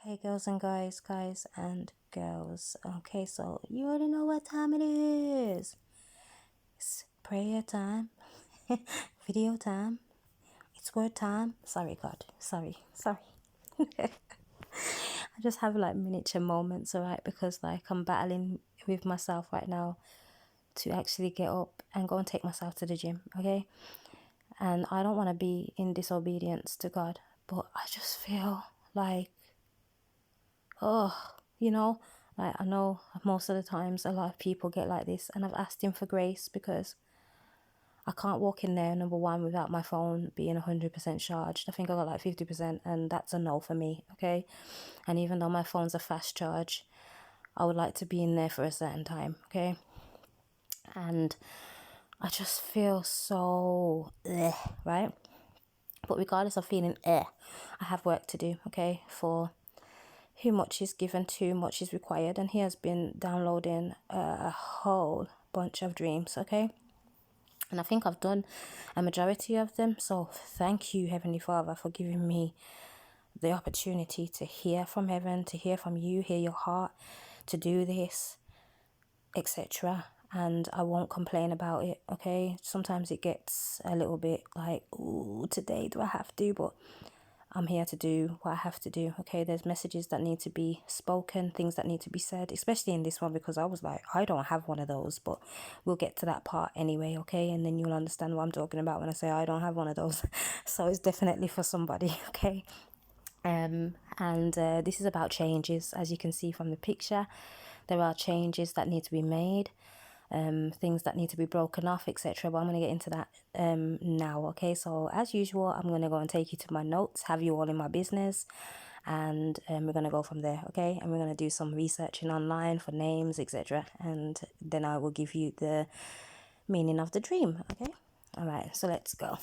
Hey girls and guys and girls. Okay, so you already know what time it is. It's prayer time, video time, it's word time. Sorry, God. Sorry. I just have like miniature moments, alright, because like I'm battling with myself right now to actually get up and go and take myself to the gym, okay? And I don't want to be in disobedience to God, but I just feel like oh, you know, like I know most of the times a lot of people get like this, and I've asked him for grace because I can't walk in there, number one, without my phone being 100% charged. I think I got like 50%, and that's a no for me, okay? And even though my phone's a fast charge, I would like to be in there for a certain time, okay? And I just feel so right? But regardless of feeling I have work to do, okay? For who much is given, too much is required, and he has been downloading a whole bunch of dreams, okay? And I think I've done a majority of them, so thank you, Heavenly Father, for giving me the opportunity to hear from heaven, to hear from you, hear your heart, to do this, etc. And I won't complain about it, okay? Sometimes it gets a little bit like, ooh, today do I have to? But I'm here to do what I have to do, okay? There's messages that need to be spoken, things that need to be said, especially in this one, because I was like, I don't have one of those, but we'll get to that part anyway, okay? And then you'll understand what I'm talking about when I say I don't have one of those. So it's definitely for somebody, okay? And this is about changes. As you can see from the picture, there are changes that need to be made, things that need to be broken off, etc. But I'm going to get into that now, okay? So as usual, I'm going to go and take you to my notes, have you all in my business, and we're going to go from there, okay? And we're going to do some researching online for names, etc. And then I will give you the meaning of the dream, okay? All right, so let's go.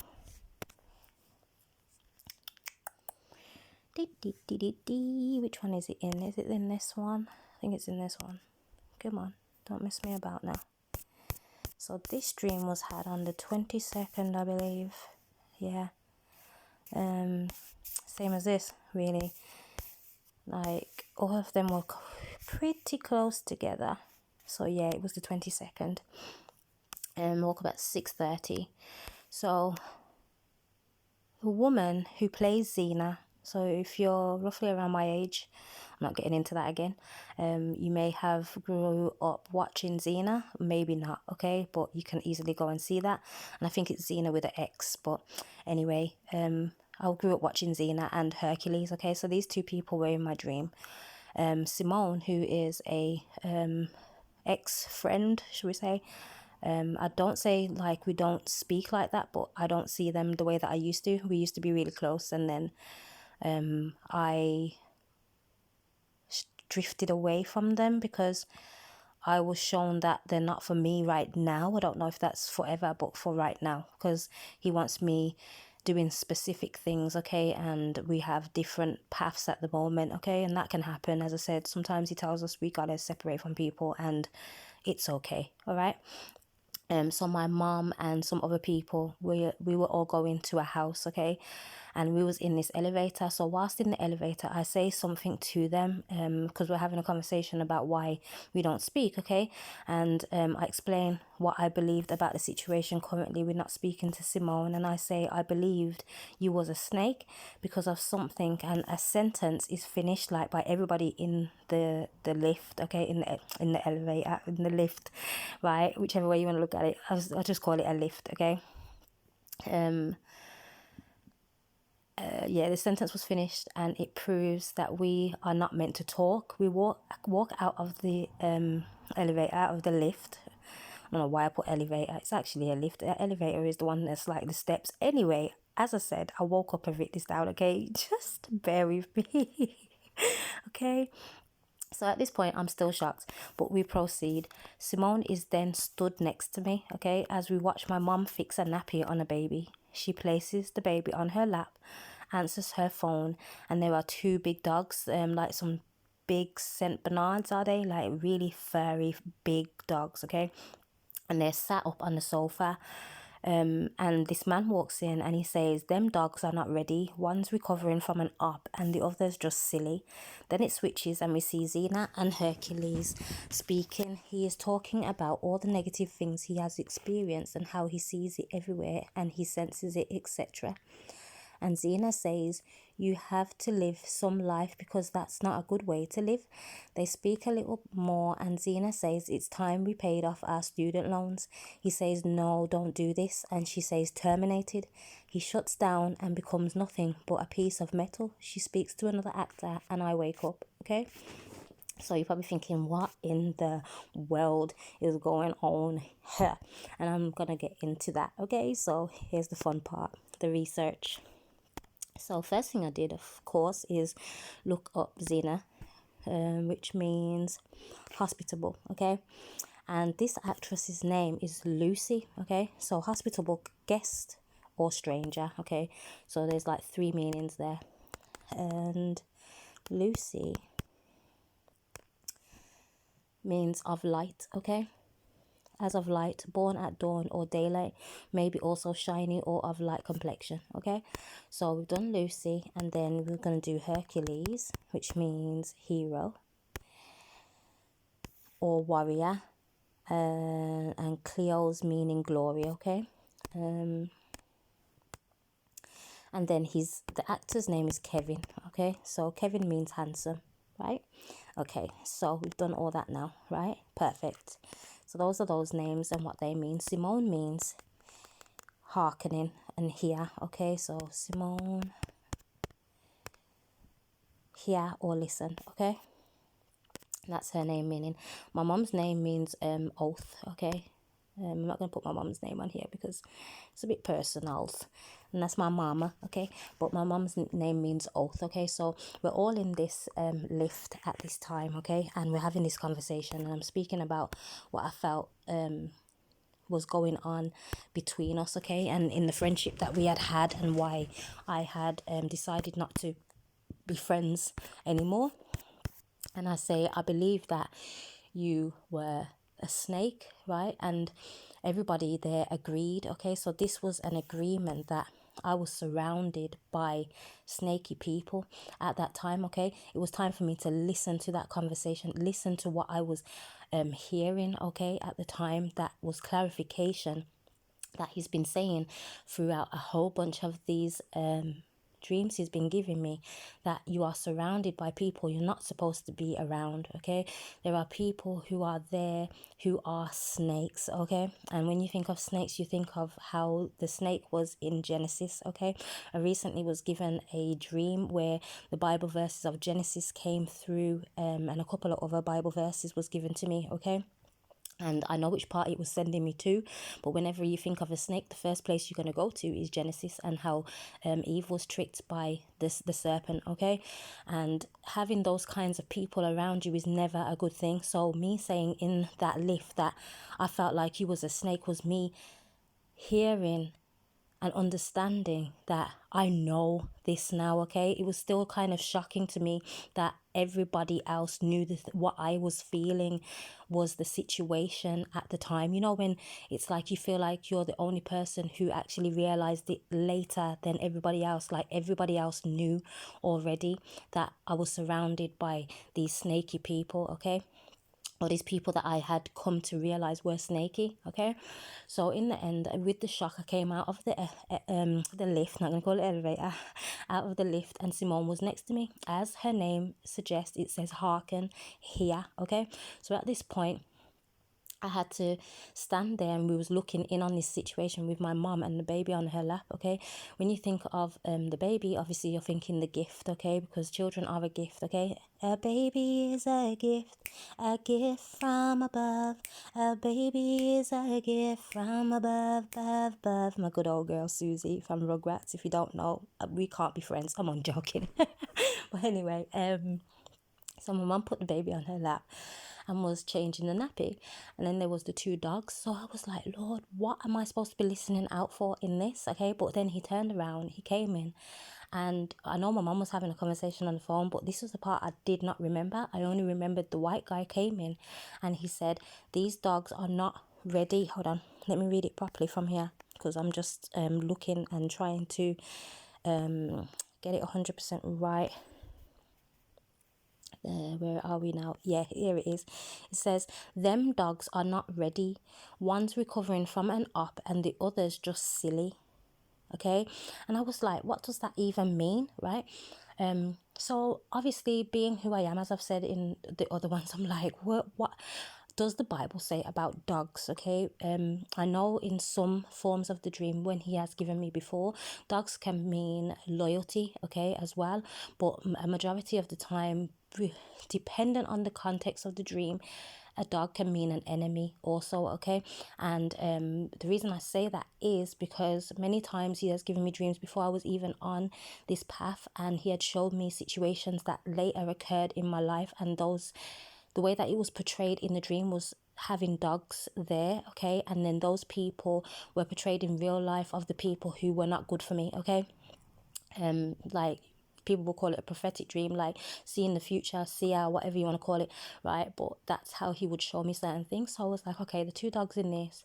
Which one is it in? Is it in this one? I think it's in this one. Come on, don't mess me about now. So this dream was had on the 22nd, I believe. Yeah. Same as this, really. Like all of them were pretty close together. So yeah, it was the 22nd. And woke up at 6:30. So the woman who plays Xena, so if you're roughly around my age, I'm not getting into that again, you may have grew up watching Xena, maybe not, okay, but you can easily go and see that, and I think it's Xena with an X, but anyway, I grew up watching Xena and Hercules, okay, so these two people were in my dream. Simone, who is a ex-friend, should we say, I don't say like we don't speak like that, but I don't see them the way that I used to. We used to be really close, and then I drifted away from them because I was shown that they're not for me right now. I don't know if that's forever, but for right now, because he wants me doing specific things, okay, and we have different paths at the moment, okay, and that can happen. As I said, sometimes he tells us we gotta separate from people, and it's okay, all right. So my mom and some other people, we were all going to a house, okay, and we was in this elevator. So whilst in the elevator, I say something to them, because we're having a conversation about why we don't speak, okay, and I explain what I believed about the situation. Currently we're not speaking to Simone, and I say I believed you was a snake because of something, and a sentence is finished like by everybody in the lift, okay, in the elevator, in the lift, right, whichever way you want to look at it. I'll just call it a lift, okay. Yeah, the sentence was finished, and it proves that we are not meant to talk. We walk out of the elevator, out of the lift. I don't know why I put elevator. It's actually a lift. The elevator is the one that's like the steps. Anyway, as I said, I woke up and wrote this down, okay? Just bear with me. Okay? So at this point, I'm still shocked, but we proceed. Simone is then stood next to me, okay, as we watch my mom fix a nappy on a baby. She places the baby on her lap, answers her phone, and there are two big dogs, like some big Saint Bernards, are they? Like really furry, big dogs, okay? And they're sat up on the sofa. And this man walks in and he says, them dogs are not ready. One's recovering from an op and the other's just silly. Then it switches and we see Xena and Hercules speaking. He is talking about all the negative things he has experienced and how he sees it everywhere and he senses it, etc. And Xena says, you have to live some life because that's not a good way to live. They speak a little more and Xena says, it's time we paid off our student loans. He says, no, don't do this. And she says, terminated. He shuts down and becomes nothing but a piece of metal. She speaks to another actor and I wake up, okay? So you're probably thinking, what in the world is going on here? And I'm going to get into that, okay? So here's the fun part, the research. So first thing I did, of course, is look up Xena, which means hospitable, okay? And this actress's name is Lucy, okay? So hospitable, guest or stranger, okay? So there's like 3 meanings there. And Lucy means of light, okay? As of light, born at dawn or daylight, maybe also shiny or of light complexion, okay? So we've done Lucy, and then we're going to do Hercules, which means hero or warrior, and Cleo's meaning glory, okay? And then the actor's name is Kevin, okay? So Kevin means handsome, right? Okay, so we've done all that now, right? Perfect. So those are those names and what they mean. Simone means hearkening and hear, okay? So Simone, hear or listen, okay? That's her name meaning. My mom's name means oath, okay? I'm not going to put my mom's name on here because it's a bit personal. And that's my mama, okay? But my mom's name means oath, okay? So we're all in this lift at this time, okay? And we're having this conversation and I'm speaking about what I felt was going on between us, okay? And in the friendship that we had and why I had decided not to be friends anymore. And I say, I believe that you were a snake, right? And everybody there agreed, okay? So this was an agreement that I was surrounded by snaky people at that time, okay? It was time for me to listen to that conversation, listen to what I was hearing, okay? At the time, that was clarification that he's been saying throughout a whole bunch of these dreams he's been giving me, that you are surrounded by people you're not supposed to be around, okay? There are people who are there who are snakes, okay? And when you think of snakes, you think of how the snake was in Genesis, okay? I recently was given a dream where the Bible verses of Genesis came through, and a couple of other Bible verses was given to me, okay? And I know which part it was sending me to, but whenever you think of a snake, the first place you're going to go to is Genesis and how Eve was tricked by the serpent, okay? And having those kinds of people around you is never a good thing. So me saying in that lift that I felt like you was a snake was me hearing and understanding that I know this now, okay? It was still kind of shocking to me that everybody else knew what I was feeling was the situation at the time. You know, when it's like you feel like you're the only person who actually realized it later than everybody else, like everybody else knew already that I was surrounded by these snaky people, okay? Or these people that I had come to realize were snaky, okay? So in the end, with the shock, I came out of the lift, not gonna call it elevator, out of the lift, and Simone was next to me. As her name suggests, it says hearken, hear, okay? So at this point, I had to stand there and we was looking in on this situation with my mom and the baby on her lap, okay? When you think of the baby, obviously you're thinking the gift, okay? Because children are a gift, okay? A baby is a gift from above. A baby is a gift from above, above, above. My good old girl Susie from Rugrats. If you don't know, we can't be friends. I'm on joking. But anyway, so my mum put the baby on her lap and was changing the nappy, and then there was the 2 dogs. So I was like, Lord, what am I supposed to be listening out for in this? Okay, but then he turned around, he came in, and I know my mum was having a conversation on the phone, but this was the part I did not remember. I only remembered the white guy came in and he said, these dogs are not ready. Hold on, let me read it properly from here, because I'm just looking and trying to get it 100% right. Where are we now? Yeah, here it is. It says, them dogs are not ready. One's recovering from an op and the other's just silly. Okay. And I was like, what does that even mean? Right. So obviously, being who I am, as I've said in the other ones, I'm like, what does the Bible say about dogs? Okay. I know in some forms of the dream, when he has given me before, dogs can mean loyalty, okay, as well. But a majority of the time, dependent on the context of the dream, a dog can mean an enemy also, okay. And the reason I say that is because many times he has given me dreams before I was even on this path, and he had showed me situations that later occurred in my life, and the way that it was portrayed in the dream was having dogs there, okay. And then those people were portrayed in real life of the people who were not good for me, okay. Like, people will call it a prophetic dream, like seeing the future, seer, whatever you want to call it, right? But that's how he would show me certain things. So I was like, okay, the two dogs in this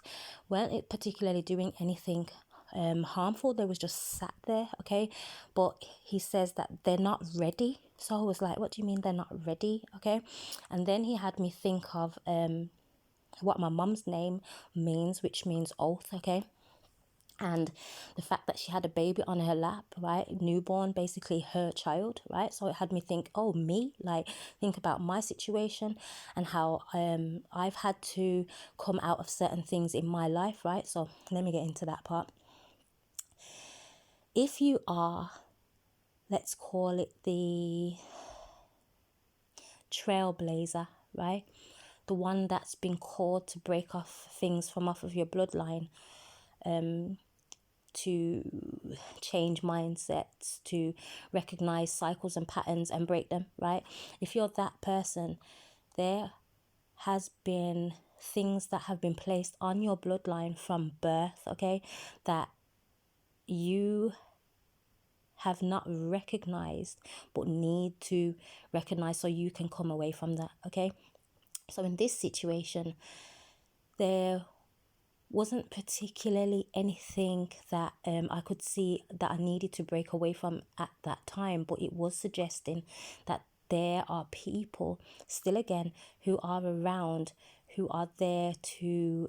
weren't particularly doing anything harmful. They was just sat there, okay. But he says that they're not ready. So I was like, what do you mean they're not ready? Okay. And then he had me think of what my mum's name means, which means oath, okay. And the fact that she had a baby on her lap, right, newborn, basically her child, right. So it had me think, oh, me, like, think about my situation and how I've had to come out of certain things in my life, right. So let me get into that part. If you are, let's call it the trailblazer, right, the one that's been called to break off things from off of your bloodline, to change mindsets, to recognize cycles and patterns and break them, right? If you're that person, there has been things that have been placed on your bloodline from birth, okay, that you have not recognized but need to recognize so you can come away from that, okay? So in this situation, there wasn't particularly anything that I could see that I needed to break away from at that time, but it was suggesting that there are people still again who are around, who are there to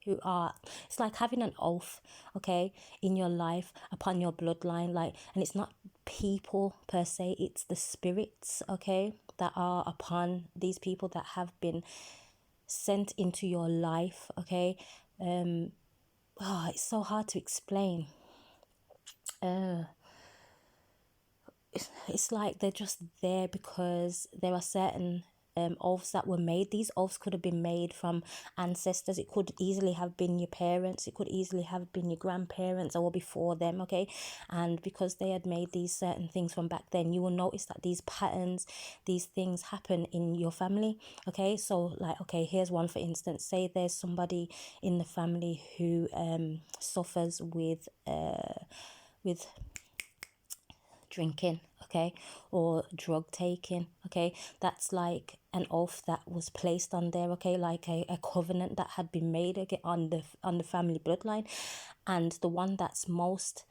who are, it's like having an oath, okay, in your life upon your bloodline, like, and it's not people per se, it's the spirits, okay, that are upon these people that have been sent into your life, okay. It's so hard to explain. It's like they're just there because there are certain oaths that were made. These oaths could have been made from ancestors. It could easily have been your parents. It could easily have been your grandparents or before them, okay? And because they had made these certain things from back then, you will notice that these patterns, these things happen in your family, okay? So, like, okay, here's one for instance. Say there's somebody in the family who suffers with drinking, okay, or drug taking, okay. That's like an oath that was placed on there, okay, like a covenant that had been made again on the family bloodline. And the one that's most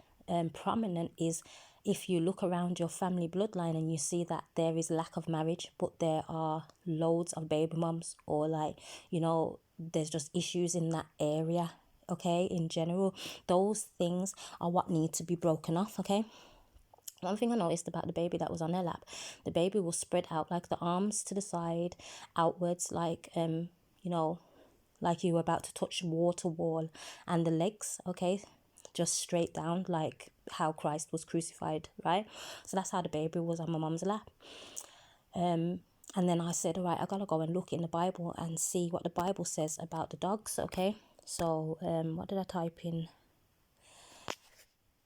prominent is if you look around your family bloodline and you see that there is lack of marriage, but there are loads of baby mums, or, like, you know, there's just issues in that area, okay, in general. Those things are what need to be broken off, okay. One thing I noticed about the baby that was on her lap, the baby was spread out, like the arms to the side, outwards, like, you know, like you were about to touch water wall, and the legs, okay, just straight down, like how Christ was crucified, right? So that's how the baby was on my mum's lap. And then I said, all right, I gotta go and look in the Bible and see what the Bible says about the dogs, okay? So, what did I type in?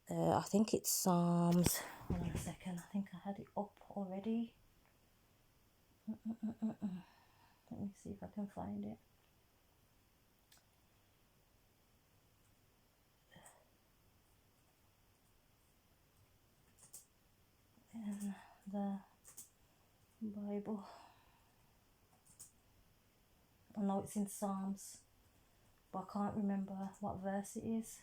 I think it's Psalms. Hold on a second. I think I had it up already. Let me see if I can find it. In the Bible. I know it's in Psalms, but I can't remember what verse it is.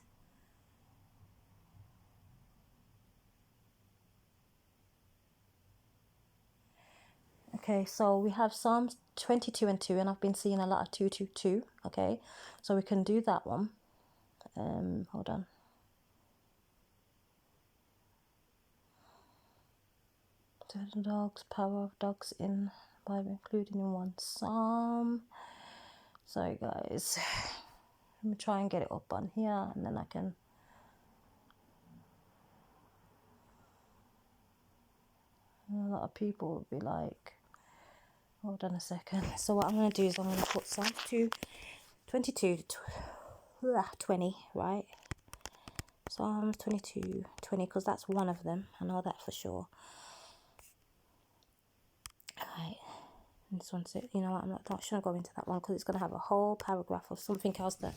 Okay, so we have Psalms 22 and 2, and I've been seeing a lot of 222. Okay, so we can do that one. Hold on. The dogs, power of dogs in Bible, including in one psalm. Sorry, guys. Let me try and get it up on here, and then I can. A lot of people will be like, hold on a second. So what I'm going to do is I'm going to put Psalm 22, 20, right? Psalms 22, 20, because that's one of them. I know that for sure. Right. And this one's it. You know what? I shouldn't go into that one because it's going to have a whole paragraph of something else that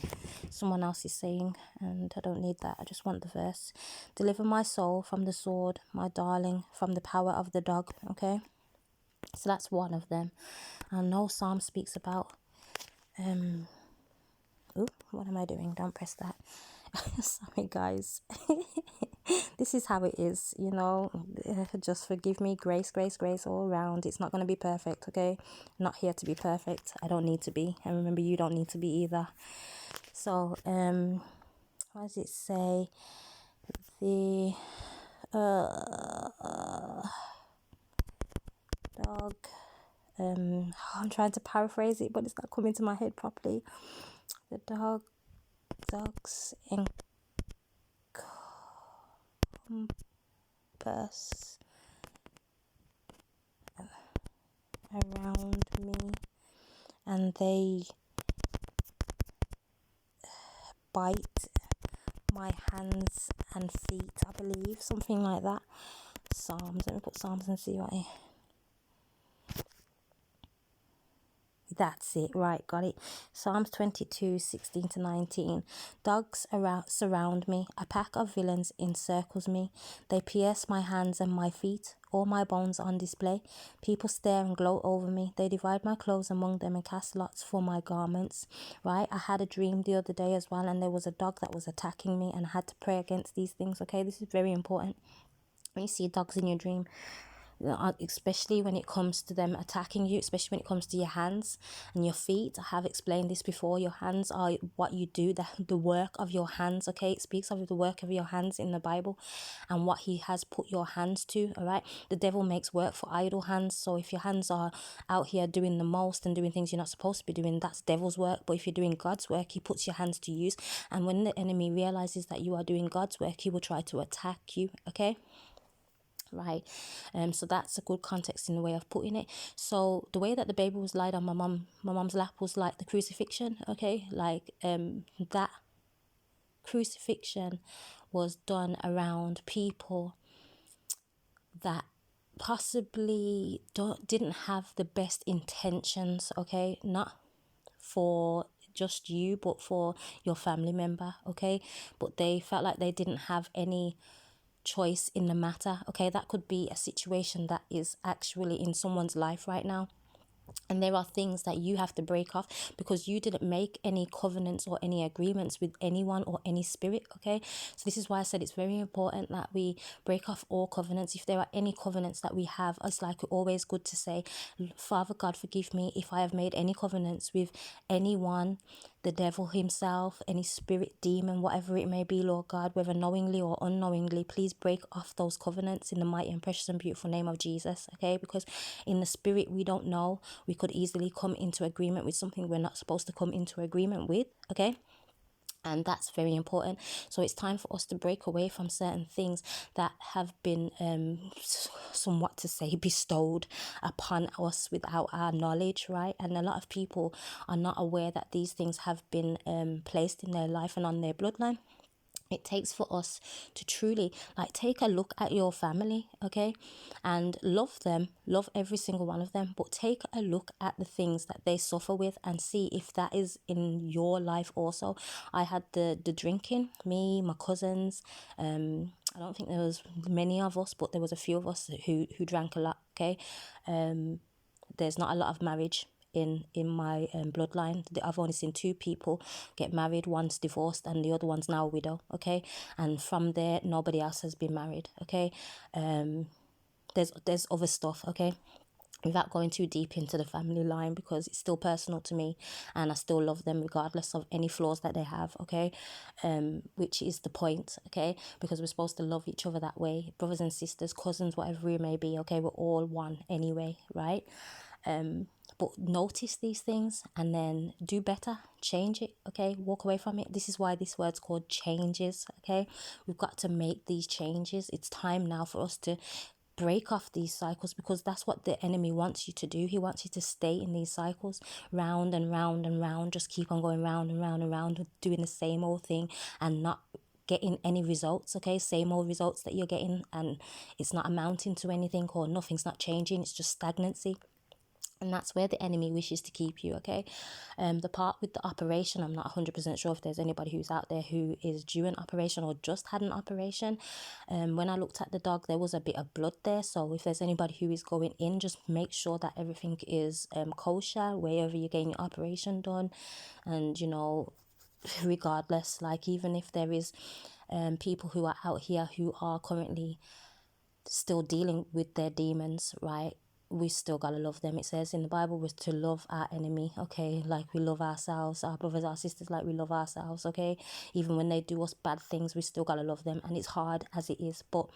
someone else is saying. And I don't need that. I just want the verse. Deliver my soul from the sword, my darling, from the power of the dog. Okay. So that's one of them. I know Psalm speaks about oh, what am I doing? Don't press that. Sorry, guys. This is how it is, you know. Just forgive me. Grace, grace, grace all around. It's not going to be perfect, okay? I'm not here to be perfect. I don't need to be. And remember, you don't need to be either. So, what does it say? The dog. I'm trying to paraphrase it, but it's not coming to my head properly. The dogs encompass around me, and they bite my hands and feet, I believe, something like that. Psalms. Let me put Psalms and see what that's it, right, got it. Psalms 22, 16 to 19. Dogs surround me. A pack of villains encircles me. They pierce my hands and my feet. All my bones on display. People stare and gloat over me. They divide my clothes among them and cast lots for my garments. Right? I had a dream the other day as well, and there was a dog that was attacking me, and I had to pray against these things. Okay, this is very important. When you see dogs in your dream, especially when it comes to them attacking you, especially when it comes to your hands and your feet. I have explained this before. Your hands are what you do, the work of your hands. Okay, it speaks of the work of your hands in the Bible and what he has put your hands to. All right, the devil makes work for idle hands. So if your hands are out here doing the most and doing things you're not supposed to be doing, that's devil's work. But if you're doing God's work, he puts your hands to use, and when the enemy realizes that you are doing God's work, he will try to attack you. Okay, right. So that's a good context in the way of putting it. So the way that the baby was laid on my mom's lap was like the crucifixion. Okay, like that crucifixion was done around people that possibly didn't have the best intentions. Okay, not for just you, but for your family member. Okay, but they felt like they didn't have any choice in the matter. Okay, that could be a situation that is actually in someone's life right now, and there are things that you have to break off because you didn't make any covenants or any agreements with anyone or any spirit. Okay, so this is why I said it's very important that we break off all covenants. If there are any covenants that we have, it's like always good to say, Father God, forgive me if I have made any covenants with anyone, the devil himself, any spirit, demon, whatever it may be, Lord God, whether knowingly or unknowingly. Please break off those covenants in the mighty and precious and beautiful name of Jesus. Okay, because in the spirit we don't know, we could easily come into agreement with something we're not supposed to come into agreement with. Okay, and that's very important. So it's time for us to break away from certain things that have been somewhat to say bestowed upon us without our knowledge, right? And a lot of people are not aware that these things have been placed in their life and on their bloodline. It takes for us to truly like take a look at your family, okay, and love them, love every single one of them, but take a look at the things that they suffer with and see if that is in your life also. I had the drinking, me, my cousins, I don't think there was many of us, but there was a few of us who drank a lot. Okay, there's not a lot of marriage in my bloodline. I've only seen 2 people get married. One's divorced and the other one's now a widow. Okay, and from there nobody else has been married. Okay, there's other stuff. Okay, without going too deep into the family line, because it's still personal to me and I still love them regardless of any flaws that they have. Okay, which is the point. Okay, because we're supposed to love each other that way, brothers and sisters, cousins, whatever we may be. Okay, we're all one anyway, right? But notice these things and then do better, change it. Okay, walk away from it. This is why this word's called changes. Okay, we've got to make these changes. It's time now for us to break off these cycles, because that's what the enemy wants you to do. He wants you to stay in these cycles, round and round and round, just keep on going round and round and round, doing the same old thing and not getting any results. Okay, same old results that you're getting, and it's not amounting to anything, or nothing's not changing, it's just stagnancy. And that's where the enemy wishes to keep you. Okay, the part with the operation, I'm not 100% sure if there's anybody who's out there who is due an operation or just had an operation. When I looked at the dog, there was a bit of blood there, so if there's anybody who is going in, just make sure that everything is kosher wherever you're getting your operation done. And you know, regardless, like even if there is people who are out here who are currently still dealing with their demons, right? We still gotta love them. It says in the Bible we're to love our enemy. Okay, like we love ourselves, our brothers, our sisters, like we love ourselves. Okay, even when they do us bad things, we still gotta love them. And it's hard as it is, but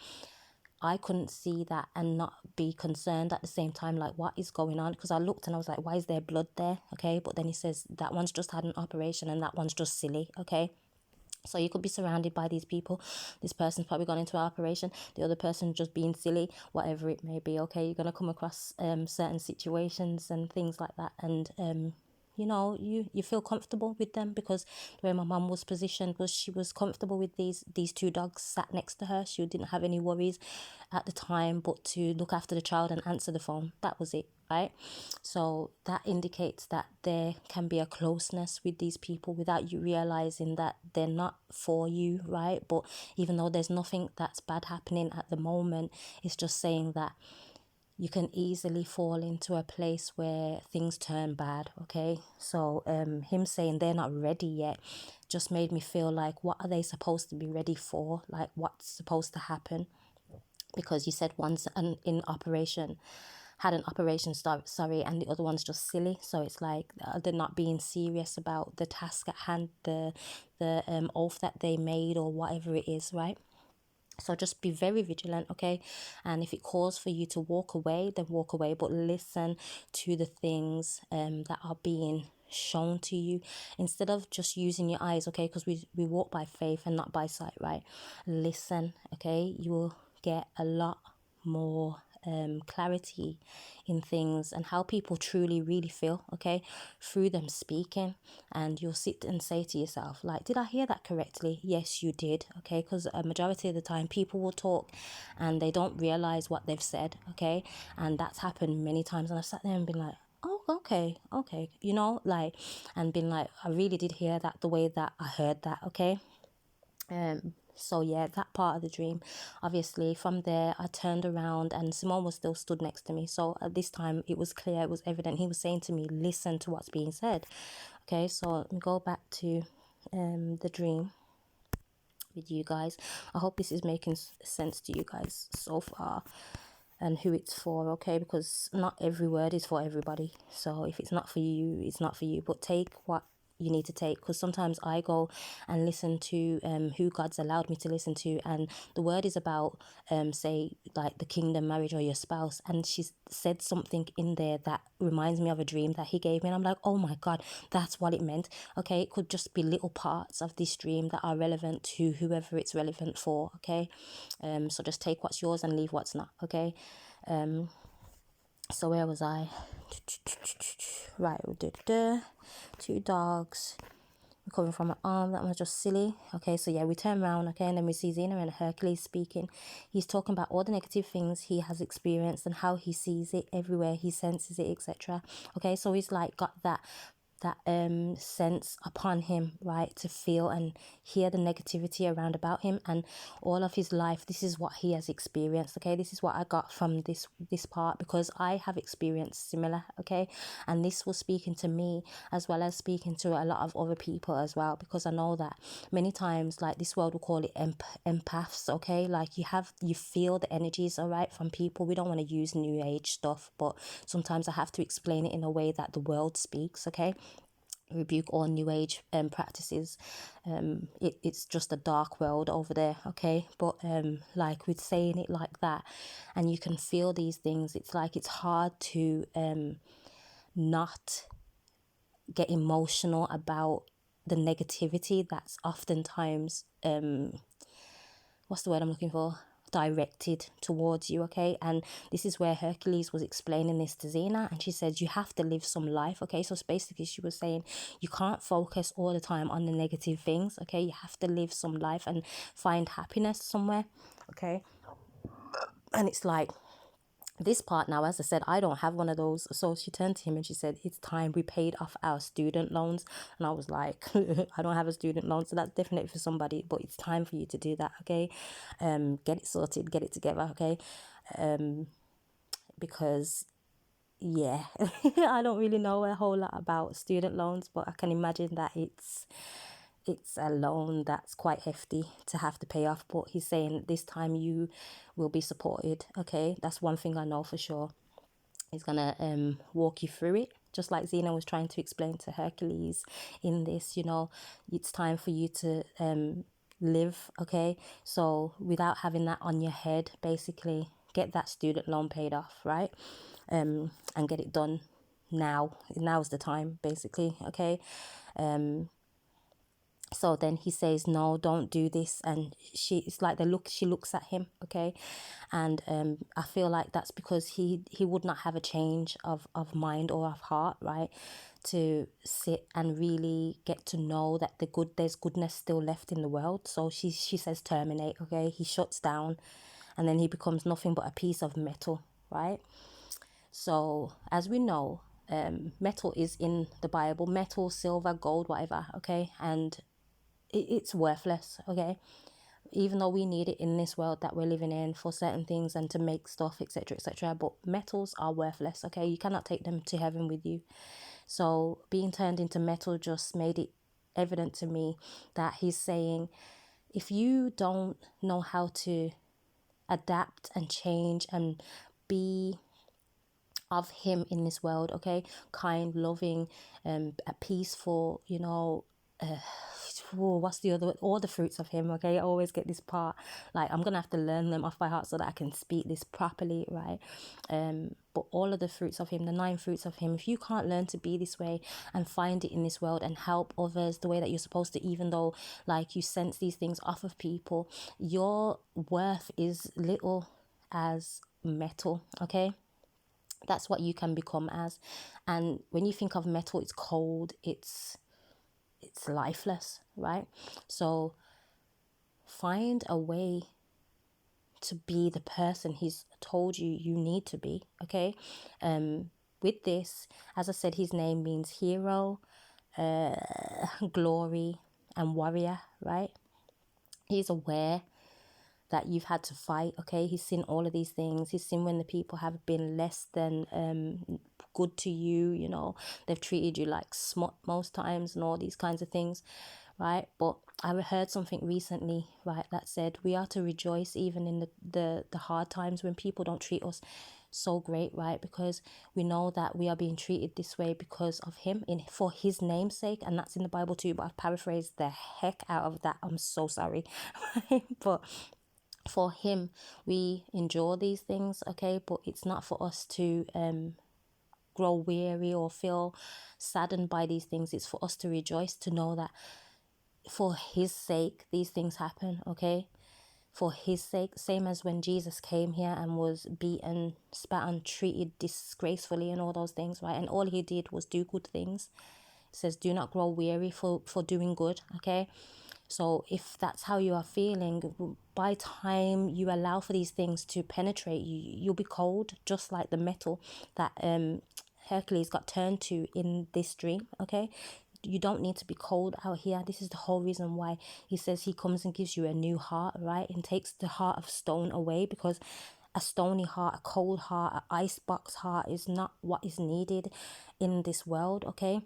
I couldn't see that and not be concerned at the same time, like what is going on? Because I looked and I was like, why is there blood there? Okay, but then he says that one's just had an operation and that one's just silly. Okay, so you could be surrounded by these people. This person's probably gone into an operation, the other person just being silly, whatever it may be. Okay, you're going to come across certain situations and things like that, and you know, you feel comfortable with them, because the way my mum was positioned was she was comfortable with these 2 dogs sat next to her. She didn't have any worries at the time but to look after the child and answer the phone. That was it, right? So that indicates that there can be a closeness with these people without you realizing that they're not for you, right? But even though there's nothing that's bad happening at the moment, it's just saying that you can easily fall into a place where things turn bad. Okay, so him saying they're not ready yet just made me feel like, what are they supposed to be ready for? Like, what's supposed to happen? Because you said one's in operation, had an operation, sorry, and the other one's just silly. So it's like they're not being serious about the task at hand, the oath that they made or whatever it is, right? So just be very vigilant, okay? And if it calls for you to walk away, then walk away. But listen to the things that are being shown to you, instead of just using your eyes, okay? Because we walk by faith and not by sight, right? Listen, okay? You will get a lot more clarity in things and how people truly really feel, okay, through them speaking. And you'll sit and say to yourself, like, did I hear that correctly? Yes, you did. Okay, because a majority of the time people will talk and they don't realize what they've said. Okay, and that's happened many times, and I've sat there and been like, oh, okay, you know, like, and been like, I really did hear that the way that I heard that. Okay, so yeah, that part of the dream. Obviously from there I turned around and Simone was still stood next to me, so at this time it was clear, it was evident, he was saying to me, listen to what's being said. Okay, so let me go back to the dream with you guys. I hope this is making sense to you guys so far and who it's for, okay? Because not every word is for everybody. So if it's not for you, it's not for you. But take what you need to take, because sometimes I go and listen to who God's allowed me to listen to, and the word is about say like the kingdom, marriage, or your spouse, and she said something in there that reminds me of a dream that he gave me, and I'm like, oh my God, that's what it meant. Okay, it could just be little parts of this dream that are relevant to whoever it's relevant for. Okay, so just take what's yours and leave what's not. Okay, so where was I? Right, 2 dogs recovering from an arm that was just silly. Okay, so yeah, we turn around, okay, and then we see Xena and Hercules speaking. He's talking about all the negative things he has experienced and how he sees it everywhere, he senses it, etc. Okay, so he's like got that sense upon him, right, to feel and hear the negativity around about him. And all of his life, this is what he has experienced. Okay, this is what I got from this part, because I have experienced similar. Okay, and this was speaking to me as well as speaking to a lot of other people as well, because I know that many times, like, this world will call it empaths. Okay, like you feel the energies, all right, from people. We don't want to use new age stuff, but sometimes I have to explain it in a way that the world speaks. Okay, rebuke all new age practices. It's just a dark world over there. Okay, but like, with saying it like that, and you can feel these things, it's like it's hard to not get emotional about the negativity that's oftentimes what's the word I'm looking for, directed towards you. Okay, and this is where Hercules was explaining this to Xena, and she said you have to live some life. Okay, so basically she was saying you can't focus all the time on the negative things. Okay, you have to live some life and find happiness somewhere. Okay, and it's like, this part now, as I said, I don't have one of those. So she turned to him and she said, it's time we paid off our student loans. And I was like, I don't have a student loan, so that's definitely for somebody, but it's time for you to do that. Okay, get it sorted, get it together. Okay, because yeah, I don't really know a whole lot about student loans, but I can imagine that it's a loan that's quite hefty to have to pay off. But he's saying this time you will be supported. Okay, that's one thing I know for sure. He's gonna walk you through it, just like Xena was trying to explain to Hercules in this. You know, it's time for you to live. Okay, so without having that on your head, basically get that student loan paid off, right? And get it done now. Now's the time, basically. Okay. So then he says, no, don't do this. And it's like she looks at him. Okay. And I feel like that's because he would not have a change of mind or of heart, right, to sit and really get to know that there's goodness still left in the world. So she says terminate. Okay, he shuts down, and then he becomes nothing but a piece of metal, right? So as we know, metal is in the Bible, metal, silver, gold, whatever. Okay, and it's worthless. Okay, even though we need it in this world that we're living in for certain things and to make stuff, etc., etc., but metals are worthless. Okay, you cannot take them to heaven with you. So being turned into metal just made it evident to me that he's saying, if you don't know how to adapt and change and be of him in this world, okay, kind, loving, peaceful, you know, what's the other, all the fruits of him. Okay, I always get this part, like, I'm gonna have to learn them off by heart so that I can speak this properly, right? But all of the fruits of him, the 9 fruits of him, if you can't learn to be this way and find it in this world and help others the way that you're supposed to, even though like you sense these things off of people, your worth is little as metal. Okay, that's what you can become as. And when you think of metal, it's cold, it's lifeless, right? So find a way to be the person he's told you need to be. Okay, with this, as I said, his name means hero, glory, and warrior, right? He's aware that you've had to fight. Okay, he's seen all of these things. He's seen when the people have been less than good to you, you know, they've treated you like smut most times and all these kinds of things, right? But I heard something recently, right, that said we are to rejoice even in the hard times when people don't treat us so great, right? Because we know that we are being treated this way because of him, for his name's sake, and that's in the Bible too, but I've paraphrased the heck out of that. I'm so sorry. But for him, we endure these things, okay? But it's not for us to grow weary or feel saddened by these things. It's for us to rejoice, to know that for his sake these things happen, okay? For his sake, same as when Jesus came here and was beaten, spat on, treated disgracefully and all those things, right? And all he did was do good things. It says do not grow weary for doing good, okay? So if that's how you are feeling, by time you allow for these things to penetrate you, you'll be cold, just like the metal that Hercules got turned to in this dream, okay? You don't need to be cold out here. This is the whole reason why he says he comes and gives you a new heart, right? And takes the heart of stone away, because a stony heart, a cold heart, an icebox heart is not what is needed in this world, okay?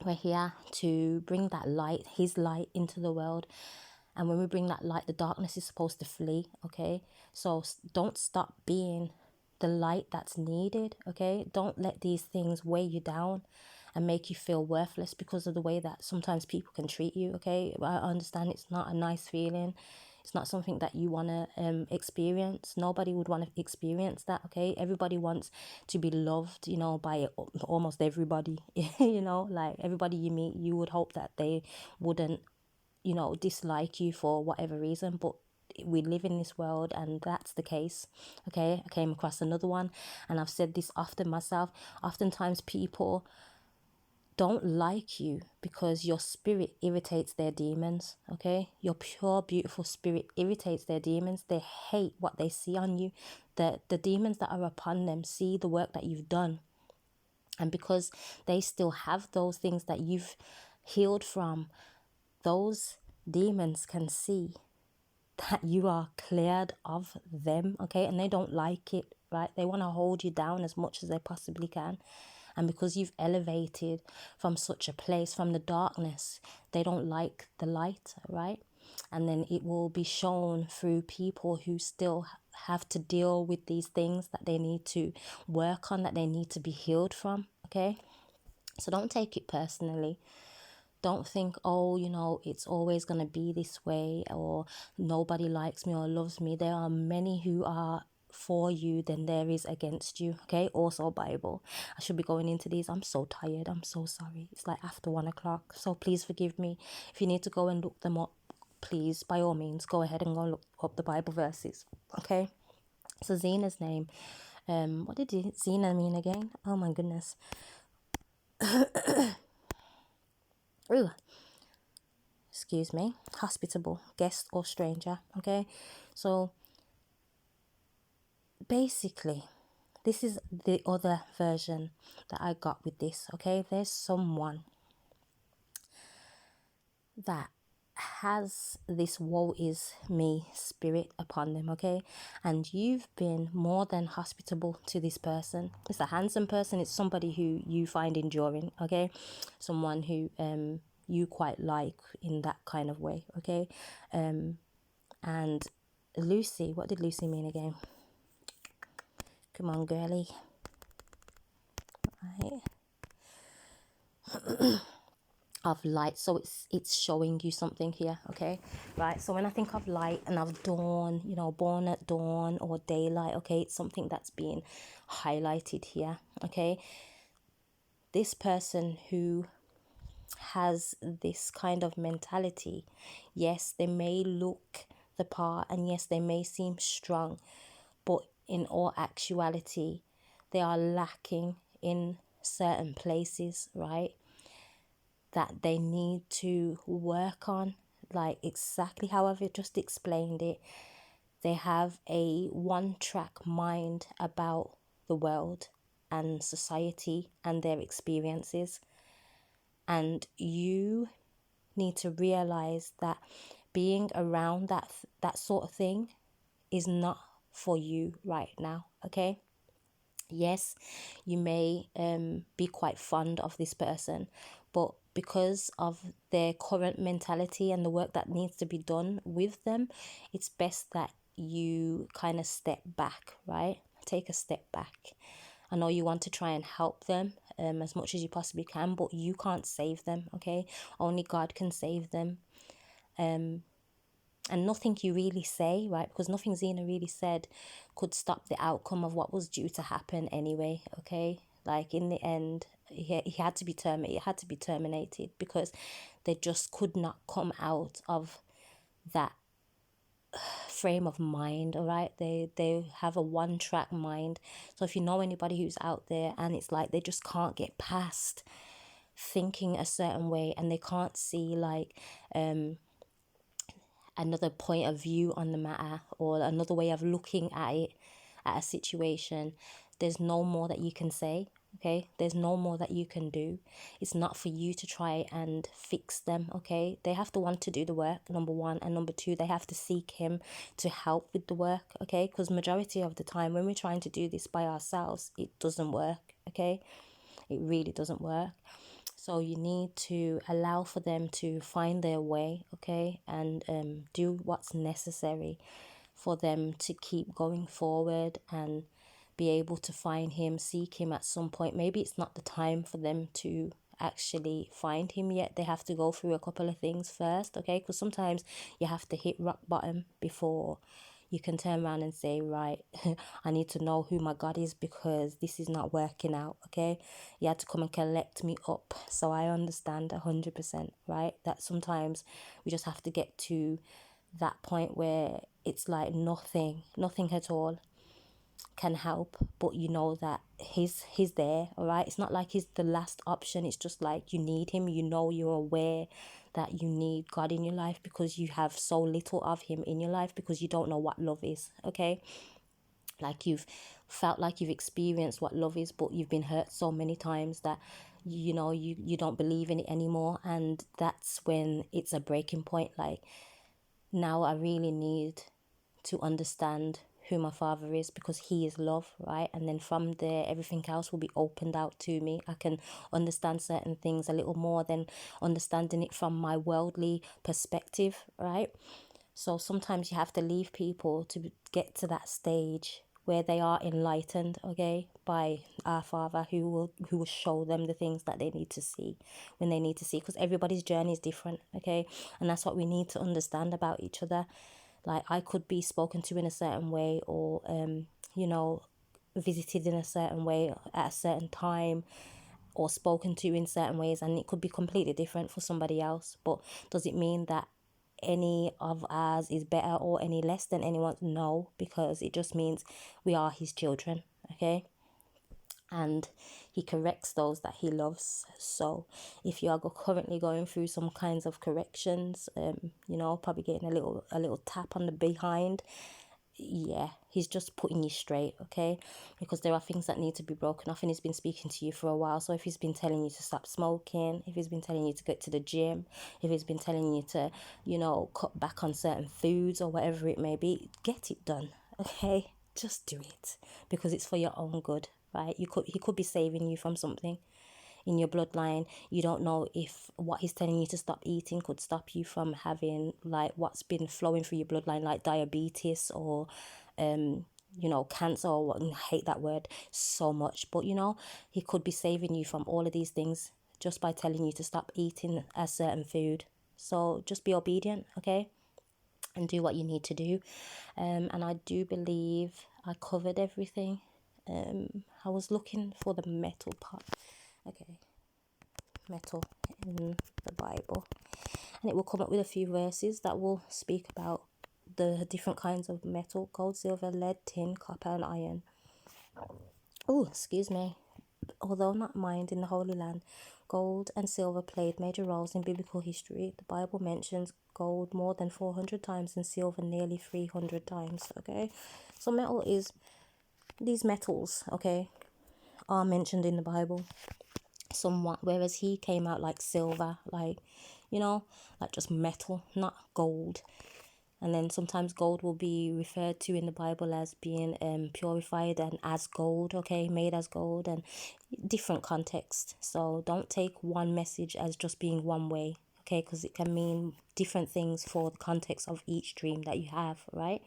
We're here to bring that light, his light, into the world. And when we bring that light, the darkness is supposed to flee, okay? So don't stop being the light that's needed, okay? Don't let these things weigh you down and make you feel worthless because of the way that sometimes people can treat you, okay? I understand it's not a nice feeling. It's not something that you want to experience. Nobody would want to experience that, okay? Everybody wants to be loved, you know, by almost everybody, you know? Like, everybody you meet, you would hope that they wouldn't, you know, dislike you for whatever reason, but we live in this world and that's the case, okay? I came across another one, and I've said this often myself. Oftentimes people don't like you because your spirit irritates their demons, okay? Your pure, beautiful spirit irritates their demons. They hate what they see on you. The demons that are upon them see the work that you've done. And because they still have those things that you've healed from, those demons can see that you are cleared of them, okay? And they don't like it, right? They want to hold you down as much as they possibly can. And because you've elevated from such a place, from the darkness, they don't like the light, right? And then it will be shown through people who still have to deal with these things that they need to work on, that they need to be healed from, okay? So don't take it personally. Don't think, oh, you know, it's always going to be this way, or nobody likes me or loves me. There are many who are for you than there is against you, okay? Also Bible. I should be going into these. I'm so tired. I'm so sorry. It's like after 1 o'clock. So please forgive me. If you need to go and look them up, please, by all means, go ahead and go look up the Bible verses, okay? So Zena's name. What did Zena mean again? Oh my goodness. Ooh. Excuse me. Hospitable, guest or stranger, okay? So basically, this is the other version that I got with this, okay? There's someone that has this woe is me spirit upon them, okay? And you've been more than hospitable to this person. It's a handsome person. It's somebody who you find enduring, okay? Someone who you quite like in that kind of way, okay? And Lucy, what did Lucy mean again? Come on, girly. Right. Of light, so it's showing you something here, okay? Right, so when I think of light and of dawn, you know, born at dawn or daylight, okay, it's something that's being highlighted here, okay? This person who has this kind of mentality, yes, they may look the part, and yes, they may seem strong, but in all actuality, they are lacking in certain places, right? That they need to work on, like exactly how I've just explained it. They have a one-track mind about the world and society and their experiences. And you need to realize that being around that sort of thing is not for you right now, okay? Yes, you may be quite fond of this person, but because of their current mentality and the work that needs to be done with them, it's best that you kind of step back, right? Take a step back. I know you want to try and help them as much as you possibly can, but you can't save them, okay? Only God can save them. And nothing you really say, right? Because nothing Zena really said could stop the outcome of what was due to happen anyway, okay? Like in the end, he had to be terminated. It had to be terminated because they just could not come out of that frame of mind, all right? They have a one-track mind. So if you know anybody who's out there and it's like they just can't get past thinking a certain way and they can't see like another point of view on the matter or another way of looking at it, at a situation, there's no more that you can say. Okay, there's no more that you can do. It's not for you to try and fix them. Okay, they have to want to do the work, number one, and number two, they have to seek him to help with the work. Okay, because majority of the time when we're trying to do this by ourselves, it doesn't work. Okay, it really doesn't work. So you need to allow for them to find their way. Okay, and do what's necessary for them to keep going forward and be able to find him, seek him at some point. Maybe it's not the time for them to actually find him yet. They have to go through a couple of things first, okay? Because sometimes you have to hit rock bottom before you can turn around and say, right, I need to know who my God is, because this is not working out, okay? He had to come and collect me up. So I understand 100%, right? That sometimes we just have to get to that point where it's like nothing at all can help, but you know that he's there. All right, it's not like he's the last option. It's just like you need him. You know, you're aware that you need God in your life because you have so little of him in your life, because you don't know what love is. Okay, like you've felt like you've experienced what love is, but you've been hurt so many times that you know you don't believe in it anymore. And that's when it's a breaking point. Like, now I really need to understand who my father is, because he is love, right? And then from there, everything else will be opened out to me. I can understand certain things a little more than understanding it from my worldly perspective, right? So sometimes you have to leave people to get to that stage where they are enlightened, okay, by our Father, who will show them the things that they need to see when they need to see, because everybody's journey is different, okay? And that's what we need to understand about each other. Like, I could be spoken to in a certain way, or you know, visited in a certain way at a certain time, or spoken to in certain ways, and it could be completely different for somebody else. But does it mean that any of ours is better or any less than anyone? No, because it just means we are his children, okay? And he corrects those that he loves. So if you are currently going through some kinds of corrections, you know, probably getting a little tap on the behind, yeah, he's just putting you straight, okay? Because there are things that need to be broken off, and he's been speaking to you for a while. So if he's been telling you to stop smoking, if he's been telling you to get to the gym, if he's been telling you to, you know, cut back on certain foods or whatever it may be, get it done, okay? Just do it, because it's for your own good, right? He could be saving you from something in your bloodline. You don't know if what he's telling you to stop eating could stop you from having, like, what's been flowing through your bloodline, like diabetes or you know, cancer, or what. I hate that word so much, but you know, he could be saving you from all of these things just by telling you to stop eating a certain food. So just be obedient, okay, and do what you need to do. And I do believe I covered everything. I was looking for the metal part. Okay, metal in the Bible, and it will come up with a few verses that will speak about the different kinds of metal: gold, silver, lead, tin, copper, and iron. Oh, excuse me. Although not mined in the Holy Land, gold and silver played major roles in biblical history. The Bible mentions gold more than 400 times and silver nearly 300 times, okay? So metal is, these metals, okay, are mentioned in the Bible somewhat, whereas he came out like silver, like, you know, like just metal, not gold. And then sometimes gold will be referred to in the Bible as being purified and as gold, okay, made as gold, and different context. So don't take one message as just being one way, okay, because it can mean different things for the context of each dream that you have, right?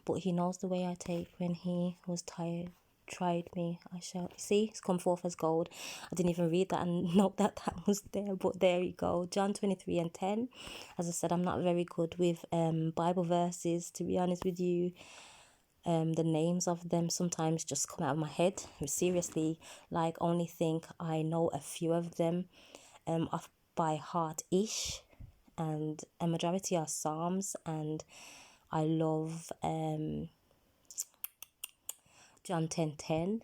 But he knows the way I take. When he was tired, tried me, I shall see, it's come forth as gold. I didn't even read that and note that that was there, but there you go. John 23:10. As I said, I'm not very good with Bible verses, to be honest with you. The names of them sometimes just come out of my head. Seriously, like, only think I know a few of them off by heart ish, and a majority are Psalms, and I love John 10:10.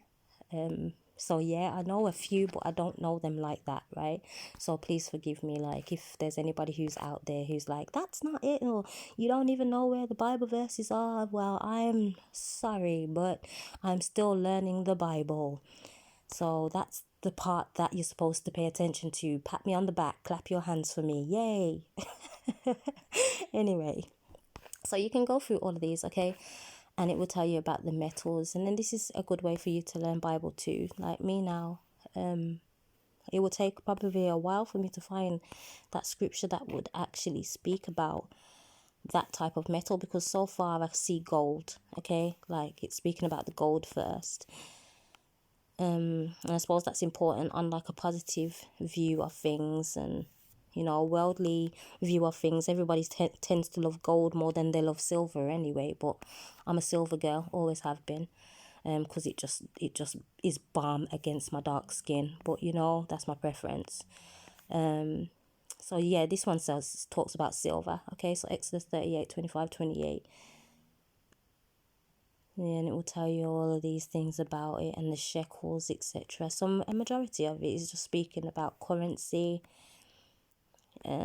So yeah, I know a few, but I don't know them like that, right? So please forgive me, like, if there's anybody who's out there who's like, that's not it, or you don't even know where the Bible verses are. Well, I'm sorry, but I'm still learning the Bible. So the part that you're supposed to pay attention to. Pat me on the back, clap your hands for me, yay. Anyway, so you can go through all of these, okay, and it will tell you about the metals. And then this is a good way for you to learn Bible too. Like me now, it will take probably a while for me to find that scripture that would actually speak about that type of metal, because so far I see gold, okay, like it's speaking about the gold first. And I suppose that's important on like a positive view of things, and you know, worldly view of things. Everybody tends to love gold more than they love silver anyway, but I'm a silver girl, always have been, because it just is balm against my dark skin, but you know, that's my preference. So yeah, this one talks about silver, okay, so Exodus 38, 25, 28. Yeah, and it will tell you all of these things about it and the shekels, etc. So a majority of it is just speaking about currency, you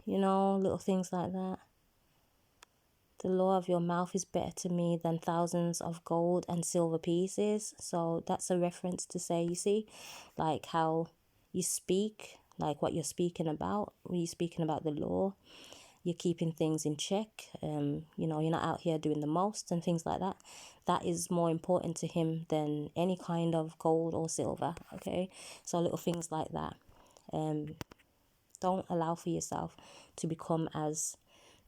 know, little things like that. The law of your mouth is better to me than thousands of gold and silver pieces. So that's a reference to say, you see, like how you speak, like what you're speaking about, when you're speaking about the law, you're keeping things in check. You know, you're not out here doing the most and things like that. That is more important to him than any kind of gold or silver, okay? So little things like that. Don't allow for yourself to become as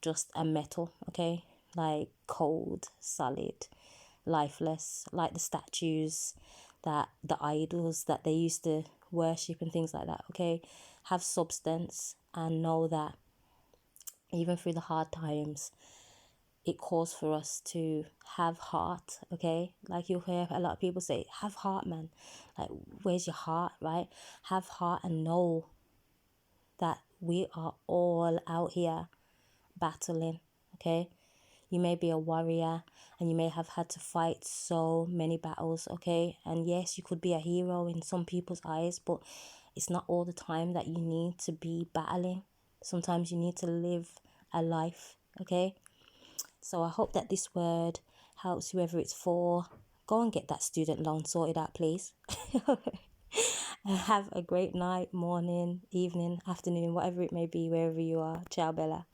just a metal, okay? Like cold, solid, lifeless, like the statues, that the idols that they used to worship and things like that, okay? Have substance and know that even through the hard times, it calls for us to have heart, okay? Like you'll hear a lot of people say, have heart, man. Like, where's your heart, right? Have heart and know that we are all out here battling, okay? You may be a warrior and you may have had to fight so many battles, okay? And yes, you could be a hero in some people's eyes, but it's not all the time that you need to be battling. Sometimes you need to live a life, okay? So I hope that this word helps whoever it's for. Go and get that student loan sorted out, please. Have a great night, morning, evening, afternoon, whatever it may be, wherever you are. Ciao, Bella.